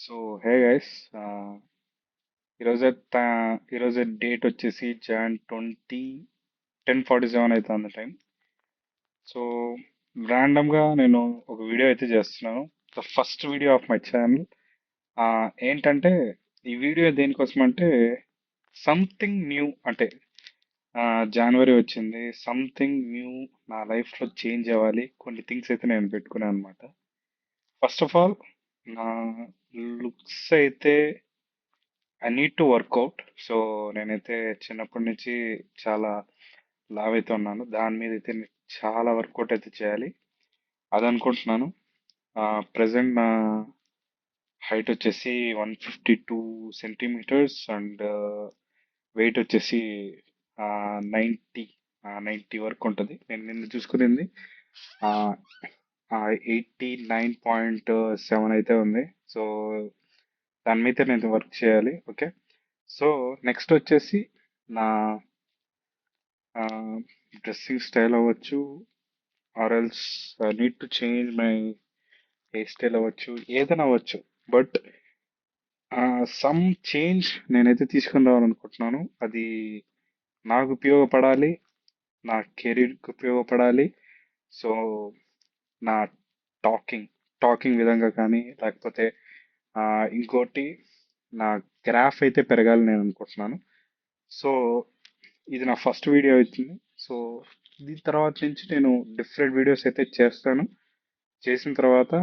So hey guys, ఈరోజు ఈరోజు date వచ్చేసి Jan 20 10:47 అవుతుంది టైం. సో ర్యాండమ్గా నేను ఒక వీడియో అయితే చేస్తున్నాను. The first video of my channel. ఏంటంటే ఈ వీడియో దేనికోసం అంటే సంథింగ్ న్యూ అంటే జనవరి వచ్చింది, సంథింగ్ న్యూ నా లైఫ్లో చేంజ్ అవ్వాలి. కొన్ని థింగ్స్ అయితే నేను పెట్టుకున్నాను అనమాట. ఫస్ట్ ఆఫ్ ఆల్, నా లుక్స్ అయితే I need to work out. So నేనైతే చిన్నప్పటి నుంచి చాలా లావ్ అయితే ఉన్నాను. దాని మీద అయితే నేను చాలా వర్కౌట్ అయితే చేయాలి అది అనుకుంటున్నాను. ప్రజెంట్ నా హైట్ వచ్చేసి 152 సెంటీమీటర్స్ అండ్ వెయిట్ వచ్చేసి 90 90 వరకు ఉంటుంది. నేను నిన్న చూసుకునింది 89.7 అయితే ఉంది. సో దాని మీద నేను వర్క్ చేయాలి. ఓకే. సో నెక్స్ట్ వచ్చేసి నా డ్రెస్సింగ్ స్టైల్ అవ్వచ్చు, or else need to change my hair style అవ్వచ్చు, ఏదైనా అవ్వచ్చు. బట్ సమ్ చేంజ్ నేనైతే తీసుకుని రావాలనుకుంటున్నాను. అది నాకు ఉపయోగపడాలి, నా కెరీర్కి ఉపయోగపడాలి. సో నా టాకింగ్ టాకింగ్ విధంగా కానీ, లేకపోతే ఆ, ఇంకోటి, నా గ్రాఫ్ అయితే పెరగాలి నేను అనుకుంటున్నాను. సో ఇది నా ఫస్ట్ వీడియో అవుతుంది. సో దీని తర్వాత నుంచి నేను డిఫరెంట్ వీడియోస్ అయితే చేస్తాను. చేసిన తర్వాత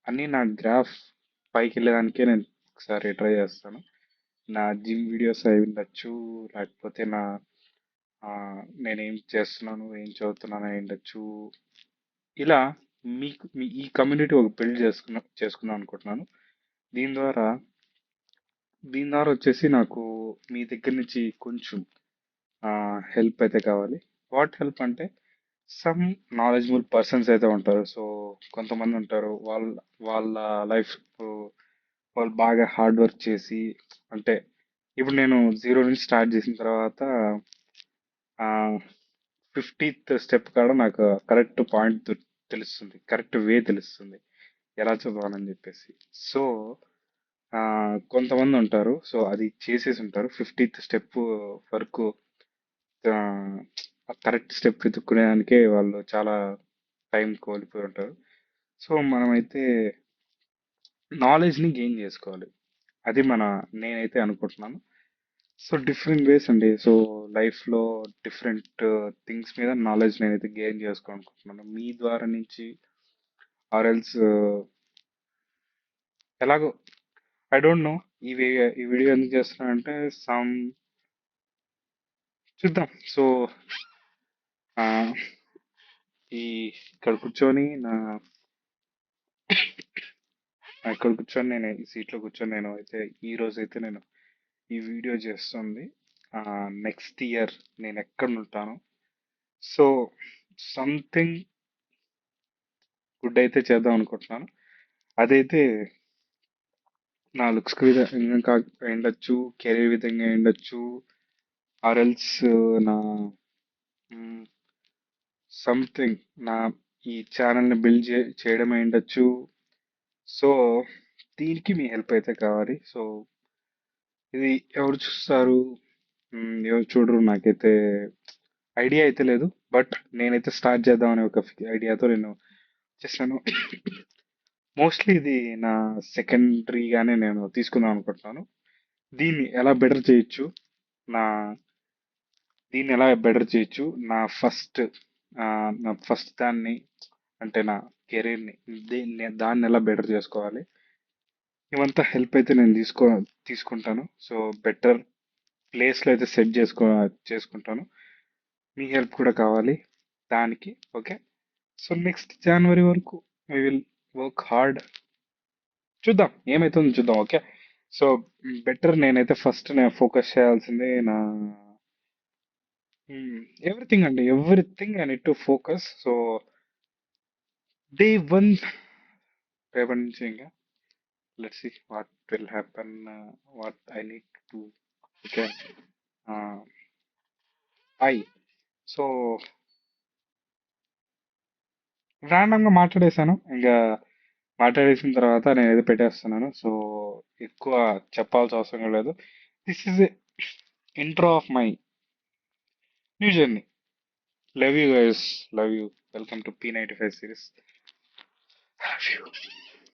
అన్నీ నా గ్రాఫ్ పైకి వెళ్ళేదానికే నేను ఒకసారి ట్రై చేస్తాను. నా జిమ్ వీడియోస్ అయి ఉండొచ్చు, లేకపోతే ఆ, నేనేం చేస్తున్నాను, ఏం చదువుతున్నాను అయి ఉండొచ్చు. ఇలా ఈ కమ్యూనిటీ ఒక బిల్డ్ చేసుకుందాం అనుకుంటున్నాను. దీని ద్వారా దీని ద్వారా వచ్చేసి నాకు మీ దగ్గర నుంచి కొంచెం హెల్ప్ అయితే కావాలి. వాట్ హెల్ప్ అంటే, సమ్ నాలెడ్జబుల్ పర్సన్స్ అయితే ఉంటారు. సో కొంతమంది ఉంటారు, వాళ్ళ లైఫ్ వాళ్ళు బాగా హార్డ్ వర్క్ చేసి, అంటే ఇప్పుడు నేను జీరో నుంచి స్టార్ట్ చేసిన తర్వాత 50th స్టెప్ కాడ నాకు కరెక్ట్ పాయింట్ తెలుస్తుంది, కరెక్ట్ వే తెలుస్తుంది ఎలా చదవాలని చెప్పేసి. సో కొంతమంది ఉంటారు, సో అది చేసేసి ఉంటారు 50th స్టెప్ వరకు. కరెక్ట్ స్టెప్ వెతుక్కునేదానికే వాళ్ళు చాలా టైం కోల్పోయి ఉంటారు. సో మనమైతే నాలెడ్జ్ని గెయిన్ చేసుకోవాలి. అది నేనైతే అనుకుంటున్నాను. సో డిఫరెంట్ వేస్ అండి. సో లైఫ్లో డిఫరెంట్ థింగ్స్ మీద నాలెడ్జ్ నేనైతే గెయిన్ చేసుకోవాలనుకుంటున్నాను మీ ద్వారా నుంచి. ఆర్ ఎల్స్ ఎలాగో ఐ డోంట్ నో. ఈ వీడియో ఎందుకు చేస్తున్నా అంటే, చూద్దాం. సో ఈ ఇక్కడ కూర్చొని ఇక్కడ కూర్చొని నేను ఈ సీట్లో కూర్చొని నేను అయితే ఈ రోజు అయితే నేను ఈ వీడియో చేస్తుంది. నెక్స్ట్ ఇయర్ నేను ఎక్కడ ఉంటాను. సో సంథింగ్ గుడ్ అయితే చేద్దాం అనుకుంటున్నాను. అదైతే నా లుక్స్ విధంగా ఉండొచ్చు, కెరీర్ విధంగా ఉండొచ్చు, ఆర్ ఎల్స్ నా సంథింగ్ నా ఈ ఛానల్ని బిల్డ్ చేయడమే ఉండొచ్చు. సో దీనికి మీ హెల్ప్ అయితే కావాలి. సో ఇది ఎవరు చూస్తారు, ఎవరు చూడరు, నాకైతే ఐడియా అయితే లేదు. బట్ నేనైతే స్టార్ట్ చేద్దామనే ఒక ఐడియాతో నేను చేశాను. మోస్ట్లీ ఇది నా సెకండరీగానే నేను తీసుకుందాం అనుకుంటున్నాను. దీన్ని ఎలా బెటర్ చేయొచ్చు, నా దీన్ని ఎలా బెటర్ చేయొచ్చు, నా ఫస్ట్ దాన్ని, అంటే నా కెరీర్ని, దాన్ని ఎలా బెటర్ చేసుకోవాలి, ఇవంతా హెల్ప్ అయితే నేను తీసుకుంటాను. సో బెటర్ ప్లేస్లో అయితే సెట్ చేసుకుంటాను. మీ హెల్ప్ కూడా కావాలి దానికి. ఓకే. సో నెక్స్ట్ జనవరి వరకు ఐ విల్ వర్క్ హార్డ్. చూద్దాం ఏమైతుందో చూద్దాం. ఓకే. సో బెటర్ నేనైతే ఫస్ట్ నేను ఫోకస్ చేయాల్సింది నా ఎవ్రీథింగ్ అండి, everything I need to focus. So day one, రేపటి నుంచి ఇంకా let's see what will happen, what I need to. Okay. I so ర్యాండమ్గా మాట్లాడేశాను. ఇంకా మాట్లాడేసిన తర్వాత నేను ఏదో పెట్టేస్తున్నాను. సో ఎక్కువ చెప్పాల్సిన అవసరం లేదు. This is a intro of my new journey. Love you guys, love you. Welcome to P95 series. Love you.